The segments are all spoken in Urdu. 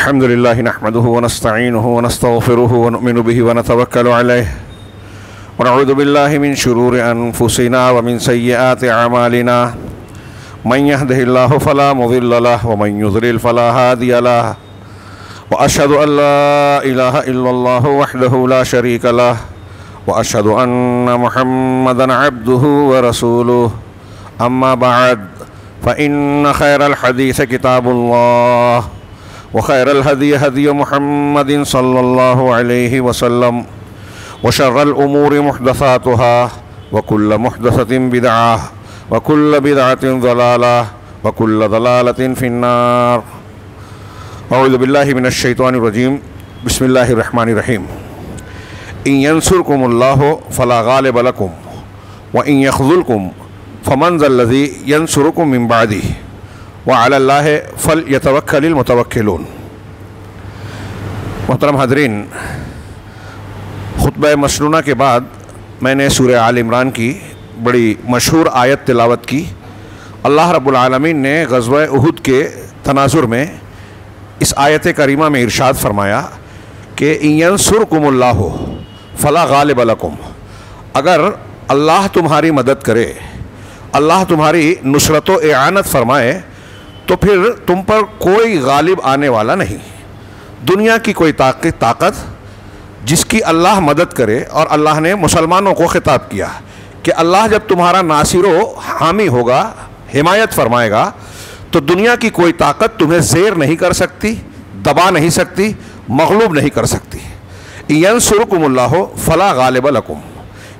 الحمد لله نحمده ونستعينه ونستغفره ونؤمن به ونتوكل عليه ونعوذ بالله من شرور أنفسنا ومن سيئات أعمالنا من يهده الله فلا مضل له ومن يضلل فلا هادي له وأشهد أن لا إله إلا الله وحده لا شريك له وأشهد أن محمدا عبده ورسوله أما بعد فإن خير الحديث كتاب الله وخير الهدي هدي محمد صلى الله عليه وسلم وشر الأمور محدثاتها وكل محدثة بدعة وكل بدعة ضلالة وكل ضلالة في النار. أعوذ بالله من الشيطان الرجيم. بسم الله الرحمن الرحيم. إن ينصركم الله فلا غالب لكم وإن يخذلكم فمن ذا الذي ينصركم من بعده وعلى اللہ فلیتوکل المتوکلون. محترم حاضرین، خطبہ مسنونہ کے بعد میں نے سورہ آل عمران کی بڑی مشہور آیت تلاوت کی. اللہ رب العالمین نے غزوہ احد کے تناظر میں اس آیت کریمہ میں ارشاد فرمایا کہ ان ینصرکم اللہ فلا غالب لکم، اگر اللہ تمہاری مدد کرے، اللہ تمہاری نصرت و اعانت فرمائے تو پھر تم پر کوئی غالب آنے والا نہیں. دنیا کی کوئی طاقت جس کی اللہ مدد کرے، اور اللہ نے مسلمانوں کو خطاب کیا کہ اللہ جب تمہارا ناصر و حامی ہوگا، حمایت فرمائے گا، تو دنیا کی کوئی طاقت تمہیں زیر نہیں کر سکتی، دبا نہیں سکتی، مغلوب نہیں کر سکتی. ینصرکم اللہ فلا غالب لکم،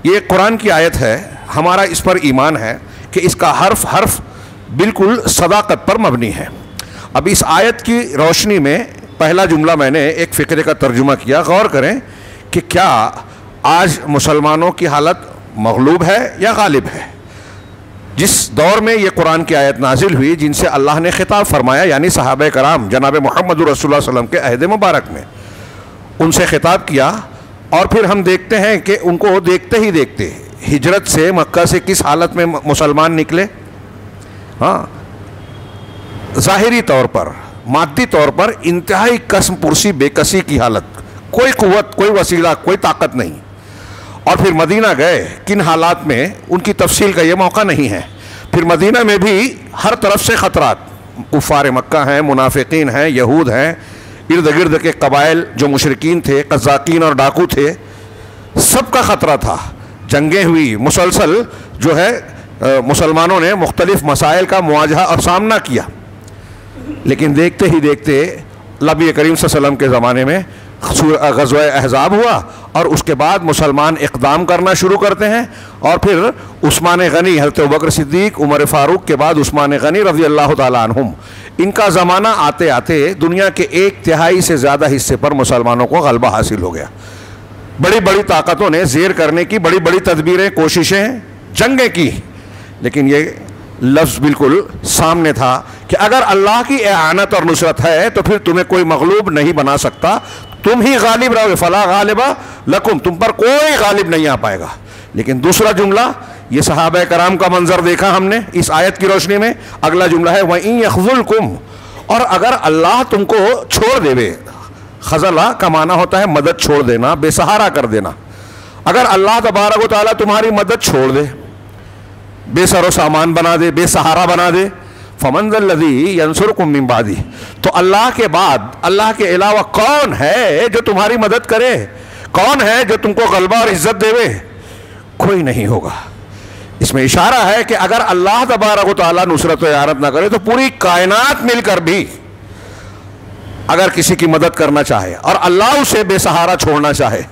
یہ قرآن کی آیت ہے. ہمارا اس پر ایمان ہے کہ اس کا حرف حرف بالکل صداقت پر مبنی ہے. اب اس آیت کی روشنی میں پہلا جملہ میں نے ایک فقرے کا ترجمہ کیا. غور کریں کہ کیا آج مسلمانوں کی حالت مغلوب ہے یا غالب ہے؟ جس دور میں یہ قرآن کی آیت نازل ہوئی، جن سے اللہ نے خطاب فرمایا، یعنی صحابہ کرام جناب محمد رسول اللہ صلی اللہ علیہ وسلم کے عہد مبارک میں ان سے خطاب کیا، اور پھر ہم دیکھتے ہیں کہ ان کو دیکھتے ہی دیکھتے ہجرت سے مکہ سے کس حالت میں مسلمان نکلے. ظاہری طور پر، مادی طور پر انتہائی قسم پرسی بے کسی کی حالت، کوئی قوت، کوئی وسیلہ، کوئی طاقت نہیں. اور پھر مدینہ گئے، کن حالات میں، ان کی تفصیل کا یہ موقع نہیں ہے. پھر مدینہ میں بھی ہر طرف سے خطرات، کفار مکہ ہیں، منافقین ہیں، یہود ہیں، ارد گرد کے قبائل جو مشرکین تھے، قزاقین اور ڈاکو تھے، سب کا خطرہ تھا. جنگیں ہوئی، مسلسل جو ہے مسلمانوں نے مختلف مسائل کا مواجہہ اور سامنا کیا. لیکن دیکھتے ہی دیکھتے نبی کریم صلی اللہ علیہ وسلم کے زمانے میں غزوہ احزاب ہوا، اور اس کے بعد مسلمان اقدام کرنا شروع کرتے ہیں. اور پھر عثمان غنی، حضرت ابوبکر صدیق، عمر فاروق کے بعد عثمان غنی رضی اللہ تعالیٰ عنہم، ان کا زمانہ آتے آتے دنیا کے 1/3 سے زیادہ حصے پر مسلمانوں کو غلبہ حاصل ہو گیا. بڑی بڑی طاقتوں نے زیر کرنے کی بڑی بڑی تدبیریں، کوششیں، جنگیں کی، لیکن یہ لفظ بالکل سامنے تھا کہ اگر اللہ کی اعانت اور نصرت ہے تو پھر تمہیں کوئی مغلوب نہیں بنا سکتا، تم ہی غالب رہو گے. فلا غالبہ لکم، تم پر کوئی غالب نہیں آ پائے گا. لیکن دوسرا جملہ، یہ صحابہ کرام کا منظر دیکھا ہم نے اس آیت کی روشنی میں. اگلا جملہ ہے وَإِن يَخْذُلْكُمْ، اور اگر اللہ تم کو چھوڑ دے. خذلہ کا معنی ہوتا ہے مدد چھوڑ دینا، بے سہارا کر دینا. اگر اللہ تبارک و تعالیٰ تمہاری مدد چھوڑ دے، بے سر و سامان بنا دے، بے سہارا بنا دے، فَمَنْ ذَا الَّذِي يَنْصُرُكُم مِّن بَعْدِهِ، تو اللہ کے بعد، اللہ کے علاوہ کون ہے جو تمہاری مدد کرے؟ کون ہے جو تم کو غلبہ اور عزت دے؟ کوئی نہیں ہوگا. اس میں اشارہ ہے کہ اگر اللہ تبارک و تعالیٰ نصرت و اعانت نہ کرے تو پوری کائنات مل کر بھی اگر کسی کی مدد کرنا چاہے اور اللہ اسے بے سہارا چھوڑنا چاہے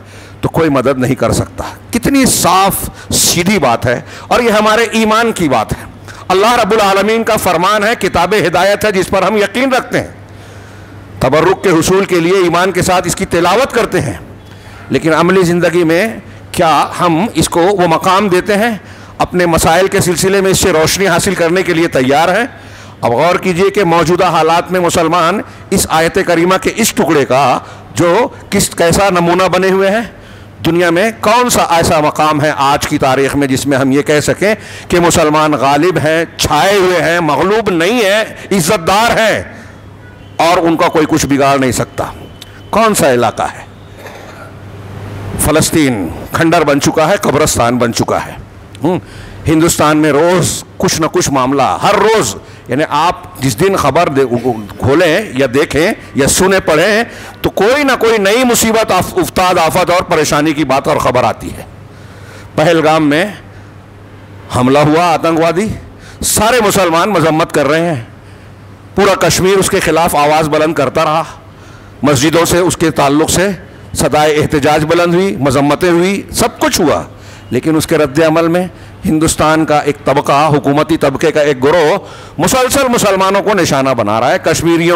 تو کوئی مدد نہیں کر سکتا. کتنی صاف سیدھی بات ہے، اور یہ ہمارے ایمان کی بات ہے. اللہ رب العالمین کا فرمان ہے، کتاب ہدایت ہے جس پر ہم یقین رکھتے ہیں، تبرک کے حصول کے لیے ایمان کے ساتھ اس کی تلاوت کرتے ہیں. لیکن عملی زندگی میں کیا ہم اس کو وہ مقام دیتے ہیں؟ اپنے مسائل کے سلسلے میں اس سے روشنی حاصل کرنے کے لیے تیار ہیں؟ اب غور کیجئے کہ موجودہ حالات میں مسلمان اس آیت کریمہ کے اس ٹکڑے کا جو کیسا نمونہ بنے ہوئے ہیں. دنیا میں کون سا ایسا مقام ہے آج کی تاریخ میں جس میں ہم یہ کہہ سکیں کہ مسلمان غالب ہیں، چھائے ہوئے ہیں، مغلوب نہیں ہیں، عزت دار ہیں؟ اور ان کا کوئی کچھ بگاڑ نہیں سکتا. کون سا علاقہ ہے؟ فلسطین کھنڈر بن چکا ہے, قبرستان بن چکا ہے. ہندوستان میں روز کچھ نہ کچھ معاملہ, ہر روز, یعنی آپ جس دن خبر کھولیں یا دیکھیں یا سنیں پڑھیں تو کوئی نہ کوئی نئی مصیبت, افتاد, آفت اور پریشانی کی بات اور خبر آتی ہے. پہلگام میں حملہ ہوا آتنکوادی, سارے مسلمان مذمت کر رہے ہیں, پورا کشمیر اس کے خلاف آواز بلند کرتا رہا, مسجدوں سے اس کے تعلق سے صدائے احتجاج بلند ہوئی, مذمتیں ہوئی, سب کچھ ہوا. لیکن اس کے رد عمل میں ہندوستان کا ایک طبقہ, حکومتی طبقے کا ایک گروہ مسلسل مسلمانوں کو نشانہ بنا رہا ہے. کشمیری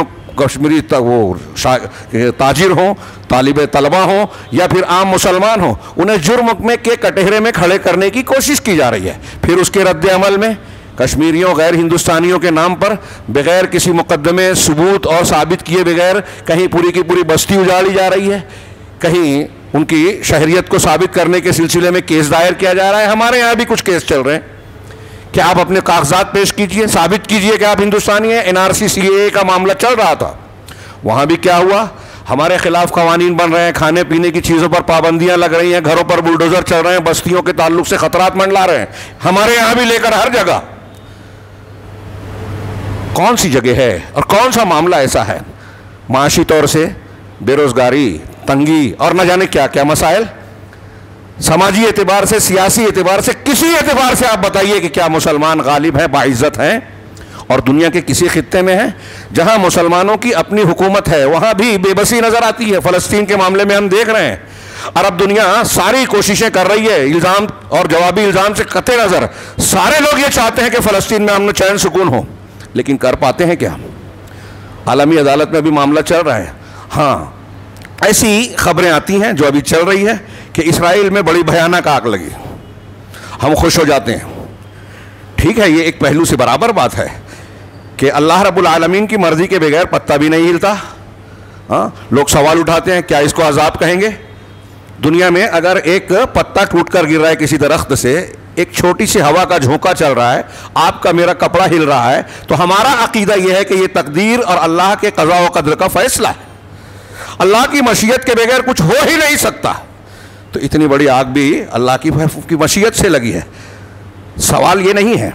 وہ تاجر ہوں, طلبہ ہوں یا پھر عام مسلمان ہوں, انہیں جرم میں کے کٹہرے میں کھڑے کرنے کی کوشش کی جا رہی ہے. پھر اس کے رد عمل میں کشمیریوں, غیر ہندوستانیوں کے نام پر بغیر کسی مقدمے, ثبوت اور ثابت کیے بغیر کہیں پوری کی پوری بستی اجاڑی جا رہی ہے, کہیں ان کی شہریت کو ثابت کرنے کے سلسلے میں کیس دائر کیا جا رہا ہے. ہمارے یہاں بھی کچھ کیس چل رہے ہیں کہ آپ اپنے کاغذات پیش کیجئے, ثابت کیجئے کہ آپ ہندوستانی ہیں. NRC CAA کا معاملہ چل رہا تھا, وہاں بھی کیا ہوا, ہمارے خلاف قوانین بن رہے ہیں, کھانے پینے کی چیزوں پر پابندیاں لگ رہی ہیں, گھروں پر بلڈوزر چل رہے ہیں, بستیوں کے تعلق سے خطرات منڈلا رہے ہیں. ہمارے یہاں بھی لے کر ہر جگہ. کون سی جگہ ہے اور کون سا معاملہ ایسا ہے معاشی طور سے بے روزگاری, تنگی اور نہ جانے کیا کیا مسائل, سماجی اعتبار سے, سیاسی اعتبار سے, کسی اعتبار سے آپ بتائیے کہ کیا مسلمان غالب ہیں, باعزت ہیں؟ اور دنیا کے کسی خطے میں ہیں جہاں مسلمانوں کی اپنی حکومت ہے وہاں بھی بے بسی نظر آتی ہے. فلسطین کے معاملے میں ہم دیکھ رہے ہیں, عرب دنیا ساری کوششیں کر رہی ہے, الزام اور جوابی الزام سے قطع نظر سارے لوگ یہ چاہتے ہیں کہ فلسطین میں امن و چین سکون ہو, لیکن کر پاتے ہیں کیا؟ عالمی عدالت میں بھی معاملہ چل رہا ہے. ہاں, ایسی خبریں آتی ہیں جو ابھی چل رہی ہے کہ اسرائیل میں بڑی بھیانک آگ لگی, ہم خوش ہو جاتے ہیں. ٹھیک ہے, یہ ایک پہلو سے برابر بات ہے کہ اللہ رب العالمین کی مرضی کے بغیر پتہ بھی نہیں ہلتا. ہاں, لوگ سوال اٹھاتے ہیں کیا اس کو عذاب کہیں گے؟ دنیا میں اگر ایک پتا ٹوٹ کر گر رہا ہے کسی درخت سے, ایک چھوٹی سی ہوا کا جھونکا چل رہا ہے, آپ کا میرا کپڑا ہل رہا ہے, تو ہمارا عقیدہ یہ ہے کہ یہ تقدیر اور اللہ کے قضاء و قدر کا فیصلہ ہے. اللہ کی مشیت کے بغیر کچھ ہو ہی نہیں سکتا. تو اتنی بڑی آگ بھی اللہ کی مشیت سے لگی ہے. سوال یہ نہیں ہے,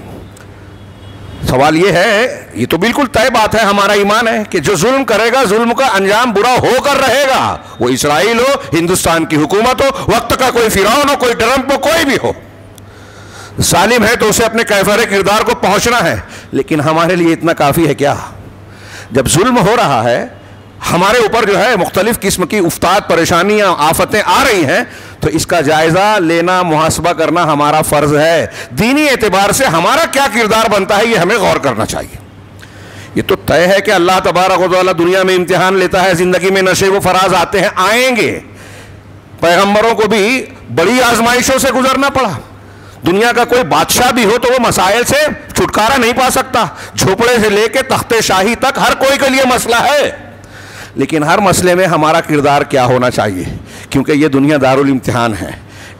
سوال یہ ہے, یہ تو بالکل طے بات ہے, ہمارا ایمان ہے کہ جو ظلم کرے گا ظلم کا انجام برا ہو کر رہے گا, وہ اسرائیل ہو, ہندوستان کی حکومت ہو, وقت کا کوئی فرعون ہو, کوئی ٹرمپ ہو, کوئی بھی ہو. ظالم ہے تو اسے اپنے کیفر کردار کو پہنچنا ہے. لیکن ہمارے لیے اتنا کافی ہے کیا؟ جب ظلم ہو رہا ہے, ہمارے اوپر جو ہے مختلف قسم کی افتاد, پریشانیاں, آفتیں آ رہی ہیں, تو اس کا جائزہ لینا, محاسبہ کرنا ہمارا فرض ہے. دینی اعتبار سے ہمارا کیا کردار بنتا ہے یہ ہمیں غور کرنا چاہیے. یہ تو طے ہے کہ اللہ تبارک و تعالیٰ دنیا میں امتحان لیتا ہے, زندگی میں نشے و فراز آتے ہیں, آئیں گے. پیغمبروں کو بھی بڑی آزمائشوں سے گزرنا پڑا. دنیا کا کوئی بادشاہ بھی ہو تو وہ مسائل سے چھٹکارا نہیں پا سکتا. جھوپڑے سے لے کے تخت شاہی تک ہر کوئی کے لیے مسئلہ ہے. لیکن ہر مسئلے میں ہمارا کردار کیا ہونا چاہیے, کیونکہ یہ دنیا دارالامتحان ہے.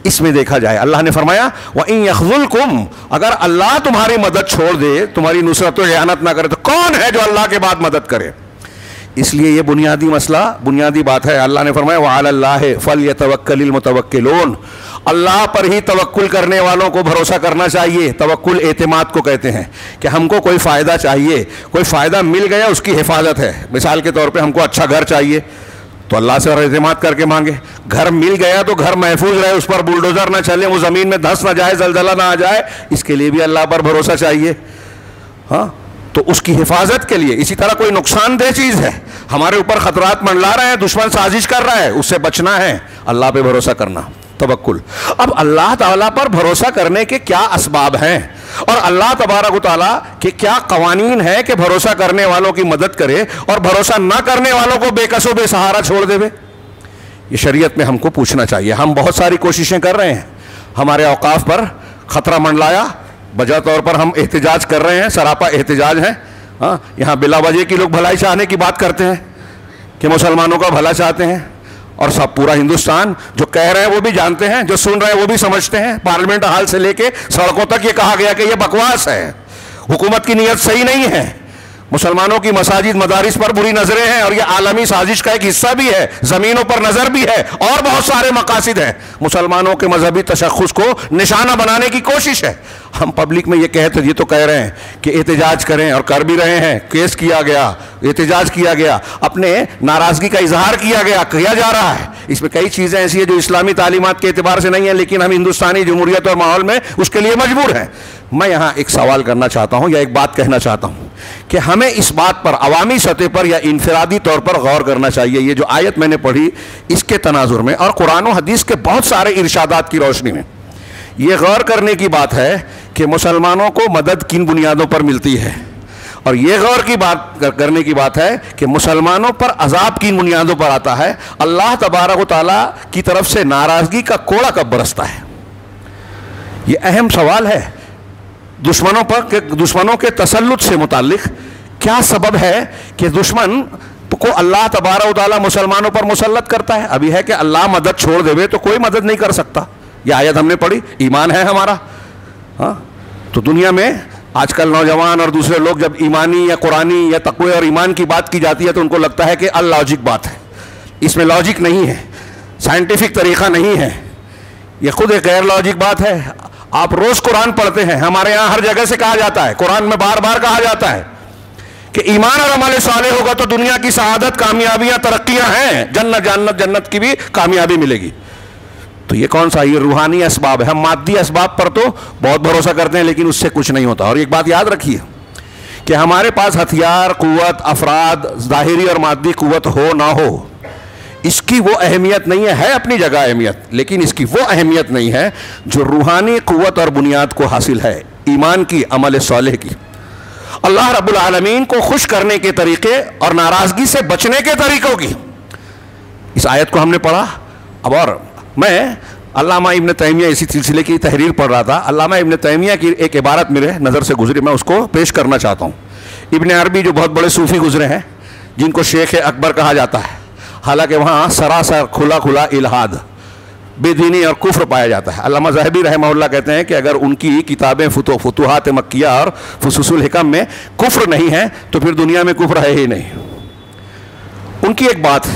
اس میں دیکھا جائے, اللہ نے فرمایا وَإِن يَخْذُلْكُمْ, اگر اللہ تمہاری مدد چھوڑ دے, تمہاری نصرت و اعانت نہ کرے, تو کون ہے جو اللہ کے بعد مدد کرے؟ اس لیے یہ بنیادی مسئلہ, بنیادی بات ہے. اللہ نے فرمایا وَعَلَى اللَّهِ فَلْيَتَوَكَّلِ الْمُتَوَكِّلُونَ, اللہ پر ہی توکل کرنے والوں کو بھروسہ کرنا چاہیے. توکل اعتماد کو کہتے ہیں کہ ہم کو کوئی فائدہ چاہیے, کوئی فائدہ مل گیا اس کی حفاظت ہے. مثال کے طور پہ ہم کو اچھا گھر چاہیے تو اللہ سے اعتماد کر کے مانگے. گھر مل گیا تو گھر محفوظ رہے, اس پر بلڈوزر نہ چلے, وہ زمین میں دھس نہ جائے, زلزلہ نہ آ جائے, اس کے لیے بھی اللہ پر بھروسہ چاہیے. ہاں, تو اس کی حفاظت کے لیے. اسی طرح کوئی نقصان دہ چیز ہے, ہمارے اوپر خطرات منڈلا رہے ہیں, دشمن سازش کر رہا ہے, اس سے بچنا ہے, اللہ پہ بھروسہ کرنا, توکل. اب اللہ تعالیٰ پر بھروسہ کرنے کے کیا اسباب ہیں اور اللہ تبارک و تعالیٰ کے کیا قوانین ہیں کہ بھروسہ کرنے والوں کی مدد کرے اور بھروسہ نہ کرنے والوں کو بے کس و بے سہارا چھوڑ دے. یہ شریعت میں ہم کو پوچھنا چاہیے. ہم بہت ساری کوششیں کر رہے ہیں, ہمارے اوقاف پر خطرہ منڈلایا, بجا طور پر ہم احتجاج کر رہے ہیں, سراپا احتجاج ہے. ہاں, یہاں بلا وجہ کی لوگ بھلائی چاہنے کی بات کرتے ہیں کہ مسلمانوں کا بھلا چاہتے ہیں, اور سب پورا ہندوستان جو کہہ رہے ہیں وہ بھی جانتے ہیں, جو سن رہے ہیں وہ بھی سمجھتے ہیں. پارلیمنٹ ہال سے لے کے سڑکوں تک یہ کہا گیا کہ یہ بکواس ہے, حکومت کی نیت صحیح نہیں ہے, مسلمانوں کی مساجد مدارس پر بری نظریں ہیں اور یہ عالمی سازش کا ایک حصہ بھی ہے، زمینوں پر نظر بھی ہے اور بہت سارے مقاصد ہیں۔ مسلمانوں کے مذہبی تشخص کو نشانہ بنانے کی کوشش ہے۔ ہم پبلک میں یہ تو کہہ رہے ہیں کہ احتجاج کریں اور کر بھی رہے ہیں، کیس کیا گیا، احتجاج کیا گیا، اپنے ناراضگی کا اظہار کیا جا رہا ہے۔ اس میں کئی چیزیں ایسی ہیں جو اسلامی تعلیمات کے اعتبار سے نہیں ہیں، لیکن ہم ہندوستانی جمہوریت اور ماحول میں اس کے لیے مجبور ہیں۔ میں یہاں ایک سوال کرنا چاہتا ہوں یا ایک بات کہنا چاہتا ہوں کہ ہمیں اس بات پر عوامی سطح پر یا انفرادی طور پر غور کرنا چاہیے۔ یہ جو آیت میں نے پڑھی اس کے تناظر میں اور قرآن و حدیث کے بہت سارے ارشادات کی روشنی میں یہ غور کرنے کی بات ہے کہ مسلمانوں کو مدد کن بنیادوں پر ملتی ہے، اور یہ غور کی بات کرنے کی بات ہے کہ مسلمانوں پر عذاب کن بنیادوں پر آتا ہے۔ اللہ تبارک و تعالیٰ کی طرف سے ناراضگی کا کوڑا کب برستا ہے؟ یہ اہم سوال ہے۔ دشمنوں کے تسلط سے متعلق کیا سبب ہے کہ دشمن کو اللہ تبارک و تعالیٰ مسلمانوں پر مسلط کرتا ہے؟ ابھی ہے کہ اللہ مدد چھوڑ دے تو کوئی مدد نہیں کر سکتا۔ یہ آیت ہم نے پڑھی، ایمان ہے ہمارا۔ ہاں تو دنیا میں آج کل نوجوان اور دوسرے لوگ جب ایمانی یا قرآنی یا تقوی اور ایمان کی بات کی جاتی ہے تو ان کو لگتا ہے کہ اللاجک بات ہے، اس میں لاجک نہیں ہے، سائنٹیفک طریقہ نہیں ہے، یہ خود ایک غیر لاجک بات ہے۔ آپ روز قرآن پڑھتے ہیں، ہمارے یہاں ہر جگہ سے کہا جاتا ہے، قرآن میں بار بار کہا جاتا ہے کہ ایمان اور عمل صالح ہوگا تو دنیا کی سعادت، کامیابیاں، ترقیاں ہیں، جنت کی بھی کامیابی ملے گی۔ تو یہ کون سا؟ یہ روحانی اسباب ہے۔ ہم مادی اسباب پر تو بہت بھروسہ کرتے ہیں لیکن اس سے کچھ نہیں ہوتا۔ اور ایک بات یاد رکھیے کہ ہمارے پاس ہتھیار، قوت، افراد، ظاہری اور مادی قوت ہو نہ ہو، اس کی وہ اہمیت نہیں ہے اپنی جگہ اہمیت، لیکن اس کی وہ اہمیت نہیں ہے جو روحانی قوت اور بنیاد کو حاصل ہے، ایمان کی، عمل صالح کی، اللہ رب العالمین کو خوش کرنے کے طریقے اور ناراضگی سے بچنے کے طریقوں کی۔ اس آیت کو ہم نے پڑھا۔ اب اور میں علامہ ابن تیمیہ اسی سلسلے کی تحریر پڑھ رہا تھا، علامہ ابن تیمیہ کی ایک عبارت میرے نظر سے گزری، میں اس کو پیش کرنا چاہتا ہوں۔ ابن عربی جو بہت بڑے صوفی گزرے ہیں جن کو شیخ اکبر کہا جاتا ہے، حالانکہ وہاں سراسر کھلا الہاد، بے دینی اور کفر پایا جاتا ہے۔ علامہ ذہبی رحمہ اللہ کہتے ہیں کہ اگر ان کی کتابیں فتوحات مکیہ اور فصوص الحکم میں کفر نہیں ہے تو پھر دنیا میں کفر ہے ہی نہیں۔ ان کی ایک بات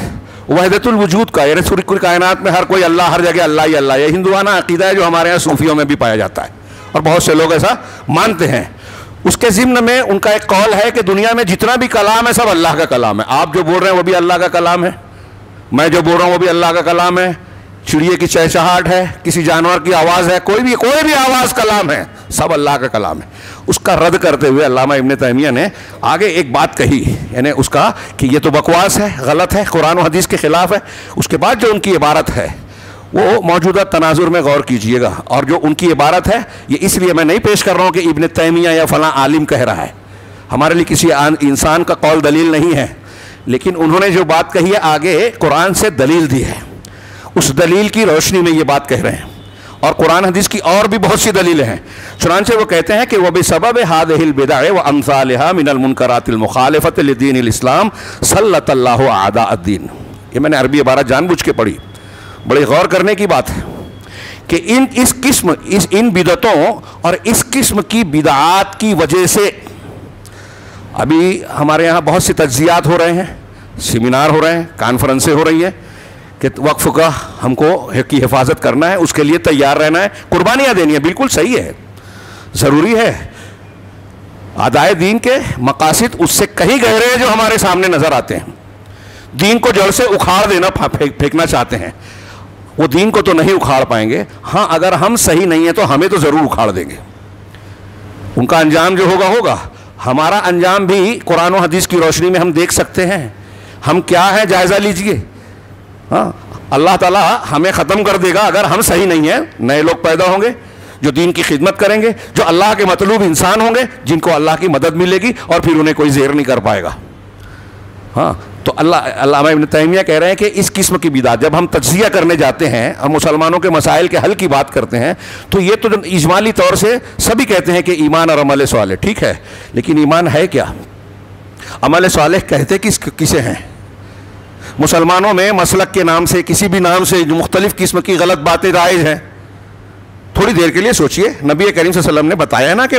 وحدت الوجود کا، یعنی پوری کائنات میں ہر کوئی اللہ، ہر جگہ اللہ ہی اللہ، یہ ہندوانہ عقیدہ ہے جو ہمارے یہاں صوفیوں میں بھی پایا جاتا ہے اور بہت سے لوگ ایسا مانتے ہیں۔ اس کے ضمن میں ان کا ایک قول ہے کہ دنیا میں جتنا بھی کلام ہے سب اللہ کا کلام ہے۔ آپ جو بول رہے ہیں وہ بھی اللہ کا کلام ہے، میں جو بول رہا ہوں وہ بھی اللہ کا کلام ہے، چڑیے کی چہچہاٹ ہے، کسی جانور کی آواز ہے، کوئی بھی آواز کلام ہے، سب اللہ کا کلام ہے۔ اس کا رد کرتے ہوئے علامہ ابن تیمیہ نے آگے ایک بات کہی، یعنی اس کا کہ یہ تو بکواس ہے، غلط ہے، قرآن و حدیث کے خلاف ہے۔ اس کے بعد جو ان کی عبارت ہے وہ موجودہ تناظر میں غور کیجئے گا، اور جو ان کی عبارت ہے یہ اس لیے میں نہیں پیش کر رہا ہوں کہ ابن تیمیہ یا فلاں عالم کہہ رہا ہے، ہمارے لیے کسی انسان کا قول دلیل نہیں ہے، لیکن انہوں نے جو بات کہی ہے آگے قرآن سے دلیل دی ہے، اس دلیل کی روشنی میں یہ بات کہہ رہے ہیں، اور قرآن حدیث کی اور بھی بہت سی دلیلیں ہیں۔ چنانچہ وہ کہتے ہیں کہ وَبِسَبَبِ هَذِهِ الْبِدَعِ وَأَمْثَالِهَا مِنَ الْمُنْكَرَاتِ الْمُخَالِفَةِ لِدِينِ الْإِسْلَامِ سَلَّطَ اللَّهُ أَعْدَاءَ الدِّينِ۔ یہ میں نے عربی عبارت جان بوجھ کے پڑھی، بڑی غور کرنے کی بات ہے کہ ان بدعتوں اور اس قسم کی بدعات کی وجہ سے ابھی ہمارے یہاں بہت سی تجزیات ہو رہے ہیں، سیمینار ہو رہے ہیں، کانفرنسیں ہو رہی ہیں کہ وقف کا ہم کو کی حفاظت کرنا ہے، اس کے لیے تیار رہنا ہے، قربانیاں دینی ہے، بالکل صحیح ہے، ضروری ہے۔ ادائے دین کے مقاصد اس سے کہیں گہرے ہیں جو ہمارے سامنے نظر آتے ہیں۔ دین کو جڑ سے اکھاڑ دینا، پھینکنا چاہتے ہیں، وہ دین کو تو نہیں اکھاڑ پائیں گے، ہاں اگر ہم صحیح نہیں ہیں تو ہمیں تو ضرور اکھاڑ دیں گے۔ ان کا انجام جو ہوگا، ہمارا انجام بھی قرآن و حدیث کی روشنی میں ہم دیکھ سکتے ہیں۔ ہم کیا ہیں جائزہ لیجئے۔ ہاں اللہ تعالیٰ ہمیں ختم کر دے گا اگر ہم صحیح نہیں ہیں، نئے لوگ پیدا ہوں گے جو دین کی خدمت کریں گے، جو اللہ کے مطلوب انسان ہوں گے، جن کو اللہ کی مدد ملے گی اور پھر انہیں کوئی زیر نہیں کر پائے گا۔ ہاں تو علامہ ابن تیمیہ کہہ رہے ہیں کہ اس قسم کی بدعت جب ہم تجزیہ کرنے جاتے ہیں اور مسلمانوں کے مسائل کے حل کی بات کرتے ہیں تو یہ تو اجمالی طور سے سبھی کہتے ہیں کہ ایمان اور عمل صالح ٹھیک ہے، لیکن ایمان ہے کیا؟ عمل صالح کہتے کسے ہیں؟ مسلمانوں میں مسلک کے نام سے، کسی بھی نام سے جو مختلف قسم کی غلط باتیں رائج ہیں، تھوڑی دیر کے لیے سوچئے, نبی کریم صلی اللہ علیہ وسلم نے بتایا نا کہ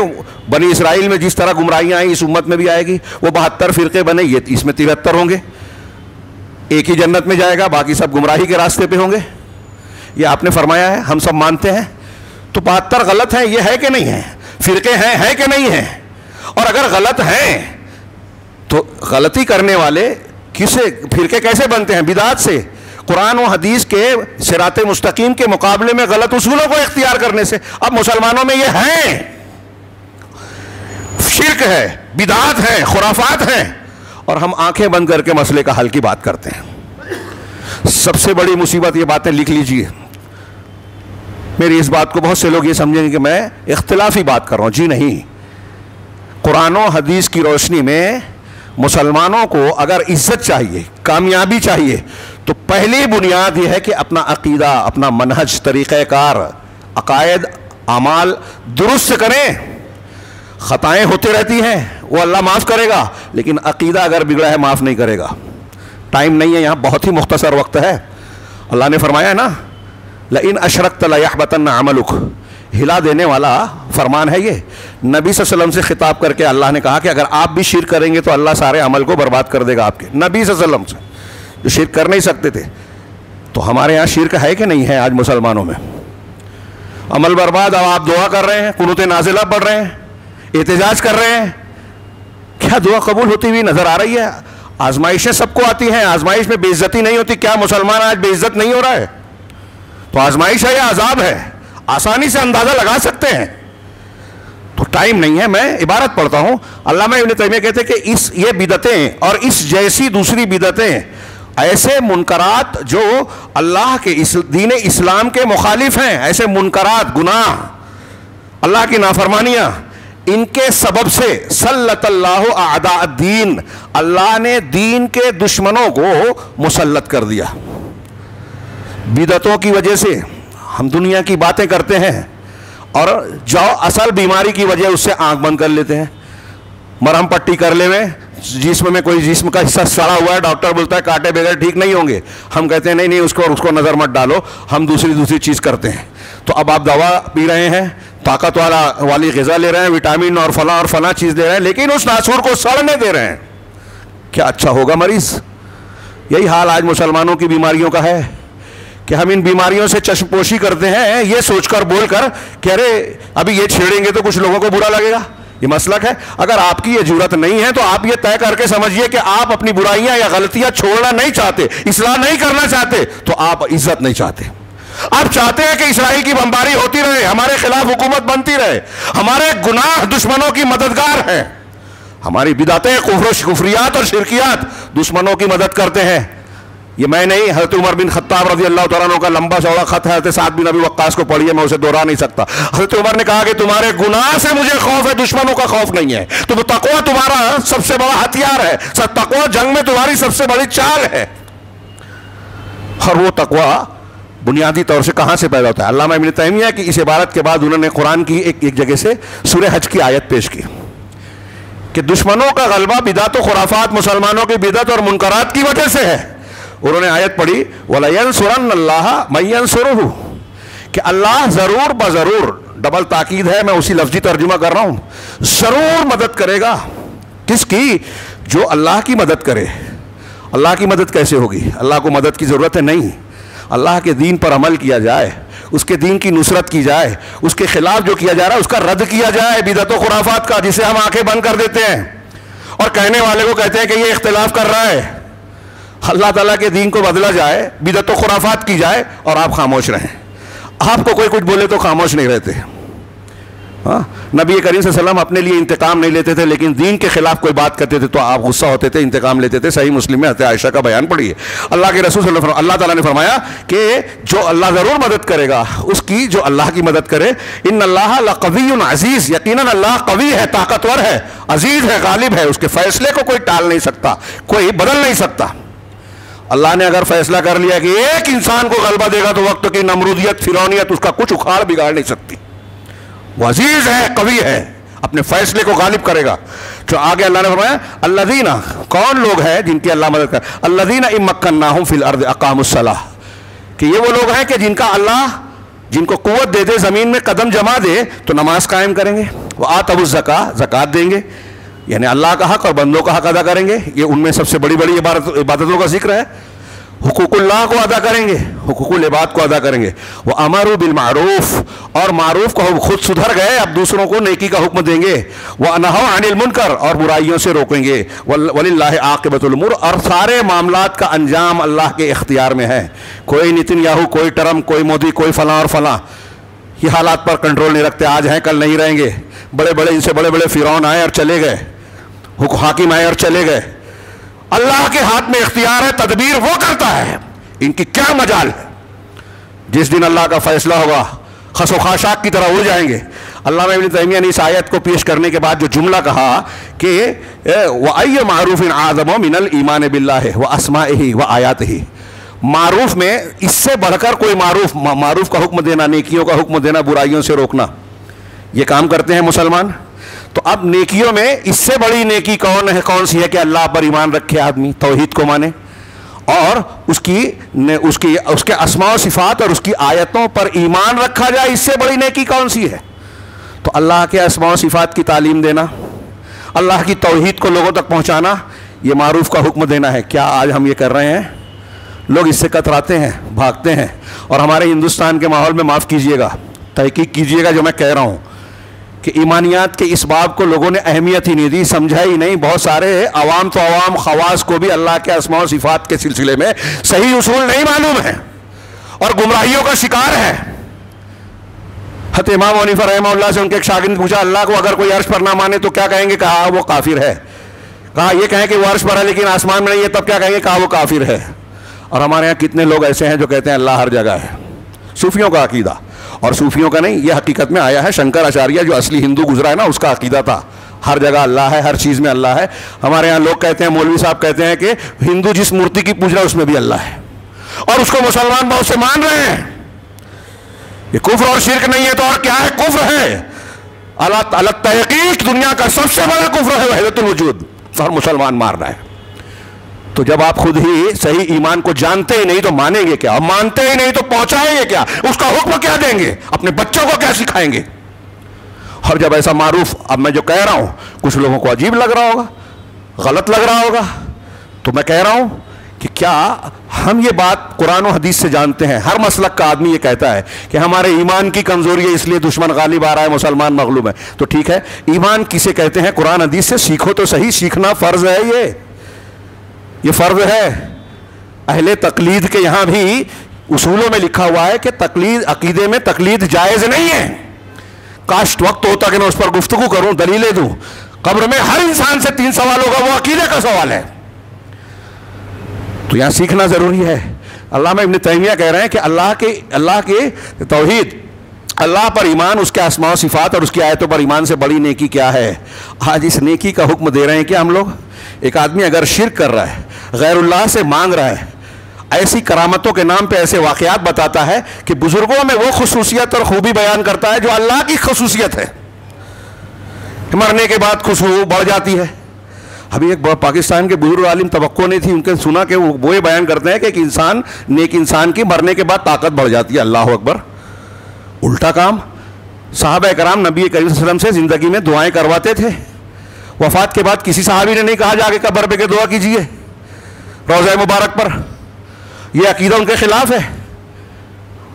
بنی اسرائیل میں جس طرح گمراہیاں آئیں اس امت میں بھی آئے گی. وہ 72 فرقے بنے, یہ اس میں 73 ہوں گے. ایک ہی جنت میں جائے گا, باقی سب گمراہی کے راستے پہ ہوں گے. یہ آپ نے فرمایا ہے, ہم سب مانتے ہیں. تو 72 غلط ہیں, یہ ہے کہ نہیں ہے؟ فرقے ہیں, ہے کہ نہیں ہیں؟ اور اگر غلط ہیں تو غلطی کرنے والے کسے فرقے کیسے بنتے ہیں؟ بدعات سے. قرآن و حدیث کے صراط مستقیم کے مقابلے میں غلط اصولوں کو اختیار کرنے سے. اب مسلمانوں میں یہ ہیں, شرک ہے, بدعات ہیں, خرافات ہیں, اور ہم آنکھیں بند کر کے مسئلے کا حل کی بات کرتے ہیں. سب سے بڑی مصیبت, یہ باتیں لکھ لیجئے, میری اس بات کو بہت سے لوگ یہ سمجھیں گے کہ میں اختلافی بات کر رہا ہوں. جی نہیں, قرآن و حدیث کی روشنی میں مسلمانوں کو اگر عزت چاہیے, کامیابی چاہیے, تو پہلی بنیاد یہ ہے کہ اپنا عقیدہ, اپنا منہج, طریقہ کار, عقائد, اعمال درست کریں. خطائیں ہوتی رہتی ہیں, وہ اللہ معاف کرے گا, لیکن عقیدہ اگر بگڑا ہے معاف نہیں کرے گا. ٹائم نہیں ہے یہاں, بہت ہی مختصر وقت ہے. اللہ نے فرمایا ہے نا, لئن اشرکت لیحبطن عملک, ہلا دینے والا فرمان ہے یہ. نبی صلی اللہ علیہ وسلم سے خطاب کر کے اللہ نے کہا کہ اگر آپ بھی شرک کریں گے تو اللہ سارے عمل کو برباد کر دے گا آپ کے. نبی صلی اللہ علیہ وسلم سے, جو شرک کر نہیں سکتے تھے. تو ہمارے یہاں شرک ہے کہ نہیں ہے آج مسلمانوں میں؟ عمل برباد. اب آپ دعا کر رہے ہیں, قنوت نازلہ پڑھ رہے ہیں, احتجاج کر رہے ہیں, کیا دعا قبول ہوتی ہوئی نظر آ رہی ہے؟ آزمائشیں سب کو آتی ہیں, آزمائش میں بے عزتی نہیں ہوتی. کیا مسلمان آج بے عزت نہیں ہو رہا ہے؟ تو آزمائش ہے یا عذاب ہے؟ آسانی سے اندازہ لگا سکتے ہیں. تو ٹائم نہیں ہے, میں عبارت پڑھتا ہوں. علامہ ابن تیمیہ کہتے ہیں کہ یہ بدعتیں اور اس جیسی دوسری بدعتیں, ایسے منکرات جو اللہ کے دین اسلام کے مخالف ہیں, ایسے منکرات, گناہ, اللہ کی نافرمانیاں, ان کے سبب سے سلط اللہ اعداء الدین, اللہ نے دین کے دشمنوں کو مسلط کر دیا. بدعتوں کی وجہ سے ہم دنیا کی باتیں کرتے ہیں, اور جو اصل بیماری کی وجہ اس سے آنکھ بند کر لیتے ہیں. مرہم پٹی کر لے میں, جسم میں کوئی جسم کا حصہ سڑا ہوا ہے, ڈاکٹر بولتا ہے کاٹے بغیر ٹھیک نہیں ہوں گے. ہم کہتے ہیں نہیں اس کو نظر مت ڈالو, ہم دوسری چیز کرتے ہیں. تو اب آپ دوا پی رہے ہیں, طاقت والی غذا لے رہے ہیں, وٹامن اور فلاں چیز لے رہے ہیں, لیکن اس ناسور کو سڑنے دے رہے ہیں. کیا اچھا ہوگا مریض؟ یہی حال آج مسلمانوں کی بیماریوں کا ہے کہ ہم ان بیماریوں سے چشم پوشی کرتے ہیں, یہ سوچ کر بول کر کہ ارے ابھی یہ چھیڑیں گے تو کچھ لوگوں کو برا لگے گا. یہ مسلک ہے. اگر آپ کی یہ جرات نہیں ہے تو آپ یہ طے کر کے سمجھیے کہ آپ اپنی برائیاں یا غلطیاں چھوڑنا نہیں چاہتے, اصلاح نہیں کرنا چاہتے, تو آپ عزت نہیں چاہتے. آپ چاہتے ہیں کہ اسرائیل کی بمباری ہوتی رہے, ہمارے خلاف حکومت بنتی رہے, ہمارے گناہ دشمنوں کی مددگار ہیں, ہماری بدعتیں, کفریات اور شرکیات دشمنوں کی مدد کرتے ہیں. یہ میں نہیں, حضرت عمر بن خطاب رضی اللہ تعالیٰ عنہ کا لمبا چوڑا خط ہے, حضرت سعد بن ابی وقاص کو پڑھیے, میں اسے دوہرا نہیں سکتا. حضرت عمر نے کہا کہ تمہارے گناہ سے مجھے خوف ہے, دشمنوں کا خوف نہیں ہے. تو تقویٰ تمہارا سب سے بڑا ہتھیار ہے, تقویٰ جنگ میں تمہاری سب سے بڑی چال ہے. اور وہ تقویٰ بنیادی طور سے کہاں سے پیدا ہوتا ہے؟ علامہ ابن تیمیہ کی اس عبارت کے بعد انہوں نے قرآن کی ایک جگہ سے سورہ حج کی آیت پیش کی کہ دشمنوں کا غلبہ بدعت و خرافات, مسلمانوں کی بدعت اور منکرات کی وجہ سے ہے. انہوں نے آیت پڑھی وَلَيَنْصُرَنَّ اللَّهَ مَن يَنْصُرُهُ, کہ اللہ ضرور بضرور, ڈبل تاکید ہے, میں اسی لفظی ترجمہ کر رہا ہوں, ضرور مدد کرے گا. کس کی؟ جو اللہ کی مدد کرے. اللہ کی مدد کیسے ہوگی؟ اللہ کو مدد کی ضرورت ہے نہیں. اللہ کے دین پر عمل کیا جائے, اس کے دین کی نصرت کی جائے, اس کے خلاف جو کیا جا رہا ہے اس کا رد کیا جائے, بدعت و خرافات کا, جسے ہم آنکھیں بند کر دیتے ہیں اور کہنے والے کو کہتے ہیں کہ یہ اختلاف کر رہا ہے. اللہ تعالیٰ کے دین کو بدلا جائے, بدعت و خرافات کی جائے, اور آپ خاموش رہیں. آپ کو کوئی کچھ بولے تو خاموش نہیں رہتے. ہاں, نبی کریم صلی اللہ علیہ وسلم اپنے لیے انتقام نہیں لیتے تھے, لیکن دین کے خلاف کوئی بات کرتے تھے تو آپ غصہ ہوتے تھے, انتقام لیتے تھے. صحیح مسلم میں حضرت عائشہ کا بیان پڑھیے. اللہ کے رسول صلی اللہ علیہ وسلم, اللہ تعالیٰ نے فرمایا کہ جو اللہ ضرور مدد کرے گا اس کی جو اللہ کی مدد کرے. ان اللہ لقوی عزیز, یقیناً اللہ قوی ہے, طاقتور ہے, عزیز ہے, غالب ہے. اس کے فیصلے کو کوئی ٹال نہیں سکتا, کوئی بدل نہیں سکتا. اللہ نے اگر فیصلہ کر لیا کہ ایک انسان کو غلبہ دے گا تو وقت کی نمرودیت, فرعونیت اس کا کچھ اکھاڑ بگاڑ نہیں سکتی. وہ عزیز ہے, قوی ہے, اپنے فیصلے کو غالب کرے گا. جو آگے اللہ نے فرمایا الذین, کون لوگ ہیں جن کی اللہ مدد کرے؟ الذین ان مکناہم فی الارض اقاموا الصلاۃ, کہ یہ وہ لوگ ہیں کہ جن کا اللہ جن کو قوت دے دے, زمین میں قدم جما دے, تو نماز قائم کریں گے. وہ آتوا الزکاۃ, زکوٰۃ دیں گے, یعنی اللہ کا حق اور بندوں کا حق ادا کریں گے. یہ ان میں سب سے بڑی بڑی عبادتوں کا ذکر ہے. حقوق اللہ کو ادا کریں گے, حقوق العباد کو ادا کریں گے. وہ امروا بالمعروف, اور معروف کو خود سدھر گئے, اب دوسروں کو نیکی کا حکم دیں گے. وہ نہوا عن المنکر, اور برائیوں سے روکیں گے. وللہ عاقبۃ الامور, اور سارے معاملات کا انجام اللہ کے اختیار میں ہے. کوئی نتن یاہو, کوئی ٹرمپ, کوئی مودی, کوئی فلاں اور فلاں یہ حالات پر کنٹرول نہیں رکھتے. آج ہیں کل نہیں رہیں گے. بڑے بڑے ان سے بڑے بڑے فرعون آئے اور چلے گئے, حاکم آئے اور چلے گئے. اللہ کے ہاتھ میں اختیار ہے, تدبیر وہ کرتا ہے, ان کی کیا مجال ہے. جس دن اللہ کا فیصلہ ہوگا خس و خاشاک کی طرح اڑ جائیں گے. علامہ ابن تیمیہ نے اس آیت کو پیش کرنے کے بعد جو جملہ کہا کہ وَأَيُّ مَعْرُوفٍ أَعْظَمُ مِنَ الْإِيمَانِ بِاللَّهِ وَأَسْمَائِهِ وَآيَاتِهِ, معروف میں اس سے بڑھ کر کوئی معروف کا حکم دینا, نیکیوں کا حکم دینا, برائیوں سے روکنا, یہ کام کرتے ہیں مسلمان. تو اب نیکیوں میں اس سے بڑی نیکی کون سی ہے کہ اللہ پر ایمان رکھے آدمی, توحید کو مانے, اور اس کے اسماء و صفات اور اس کی آیتوں پر ایمان رکھا جائے. اس سے بڑی نیکی کون سی ہے؟ تو اللہ کے اسماء و صفات کی تعلیم دینا, اللہ کی توحید کو لوگوں تک پہنچانا, یہ معروف کا حکم دینا ہے. کیا آج ہم یہ کر رہے ہیں؟ لوگ اس سے کتراتے ہیں, بھاگتے ہیں. اور ہمارے ہندوستان کے ماحول میں معاف کیجئے گا, تحقیق کیجئے گا جو میں کہہ رہا ہوں, کہ ایمانیات کے اس باب کو لوگوں نے اہمیت ہی نہیں دی, سمجھا ہی نہیں. بہت سارے عوام تو عوام, خواص کو بھی اللہ کے اسماء و صفات کے سلسلے میں صحیح اصول نہیں معلوم ہے اور گمراہیوں کا شکار ہے. حضرت امام حنیفہ رحمہ اللہ سے ان کے ایک شاگرد نے پوچھا, اللہ کو اگر کوئی عرش پر نہ مانے تو کیا کہیں گے؟ کہا وہ کافر ہے. کہا یہ کہیں کہ وہ عرش پر ہے لیکن آسمان میں نہیں ہے, تب کیا کہیں گے؟ کہا وہ کافر ہے. اور ہمارے یہاں کتنے لوگ ایسے ہیں جو کہتے ہیں اللہ ہر جگہ ہے. صوفیوں کا عقیدہ, اور صوفیوں کا نہیں, یہ حقیقت میں آیا ہے. شنکر آچاریہ جو اصلی ہندو گزرا ہے نا, اس کا عقیدہ تھا ہر جگہ اللہ ہے, ہر چیز میں اللہ ہے. ہمارے یہاں لوگ کہتے ہیں, مولوی صاحب کہتے ہیں کہ ہندو جس مورتی کی پوج رہا ہے اس میں بھی اللہ ہے, اور اس کو مسلمان بہت سے مان رہے ہیں. یہ کفر اور شرک نہیں ہے تو اور کیا ہے؟ کفر ہے. اللہ تحقیق دنیا کا سب سے بڑا کفر ہے وحدت الوجود, اور مسلمان مار رہا ہے. تو جب آپ خود ہی صحیح ایمان کو جانتے ہی نہیں تو مانیں گے کیا؟ اور مانتے ہی نہیں تو پہنچائیں گے کیا؟ اس کا حکم کیا دیں گے؟ اپنے بچوں کو کیا سکھائیں گے؟ اور جب ایسا معروف, اب میں جو کہہ رہا ہوں کچھ لوگوں کو عجیب لگ رہا ہوگا, غلط لگ رہا ہوگا, تو میں کہہ رہا ہوں کہ کیا ہم یہ بات قرآن و حدیث سے جانتے ہیں؟ ہر مسلک کا آدمی یہ کہتا ہے کہ ہمارے ایمان کی کمزوری ہے, اس لیے دشمن غالب آ رہا ہے, مسلمان مغلوب ہے. تو ٹھیک ہے, ایمان کسے کہتے ہیں؟ قرآن حدیث سے سیکھو تو صحیح. سیکھنا فرض ہے, یہ فرض ہے. اہل تقلید کے یہاں بھی اصولوں میں لکھا ہوا ہے کہ تقلید, عقیدے میں تقلید جائز نہیں ہے. کاش وقت ہوتا کہ میں اس پر گفتگو کروں, دلیلیں دوں. قبر میں ہر انسان سے 3 سوال ہوگا, وہ عقیدے کا سوال ہے. تو یہاں سیکھنا ضروری ہے. علامہ ابن تیمیہ کہہ رہے ہیں کہ اللہ کے توحید, اللہ پر ایمان, اس کے اسماء و صفات اور اس کی آیتوں پر ایمان سے بڑی نیکی کیا ہے؟ آج اس نیکی کا حکم دے رہے ہیں کیا ہم لوگ؟ ایک آدمی اگر شرک کر رہا ہے, غیر اللہ سے مانگ رہا ہے, ایسی کرامتوں کے نام پہ ایسے واقعات بتاتا ہے کہ بزرگوں میں وہ خصوصیت اور خوبی بیان کرتا ہے جو اللہ کی خصوصیت ہے, مرنے کے بعد خوشبو بڑھ جاتی ہے. ابھی ایک پاکستان کے بزرگ عالم, توقع نہیں تھی, ان کے سنا کہ وہ یہ بیان کرتے ہیں کہ ایک انسان, نیک انسان کی مرنے کے بعد طاقت بڑھ جاتی ہے. اللہ اکبر, الٹا کام. صحابہ کرام نبی کریم صلی اللہ علیہ وسلم سے زندگی میں دعائیں کرواتے تھے, وفات کے بعد کسی صحابی نے نہیں کہا جا کے قبر پہ کہ دعا کیجئے روضہ مبارک پر. یہ عقیدہ ان کے خلاف ہے.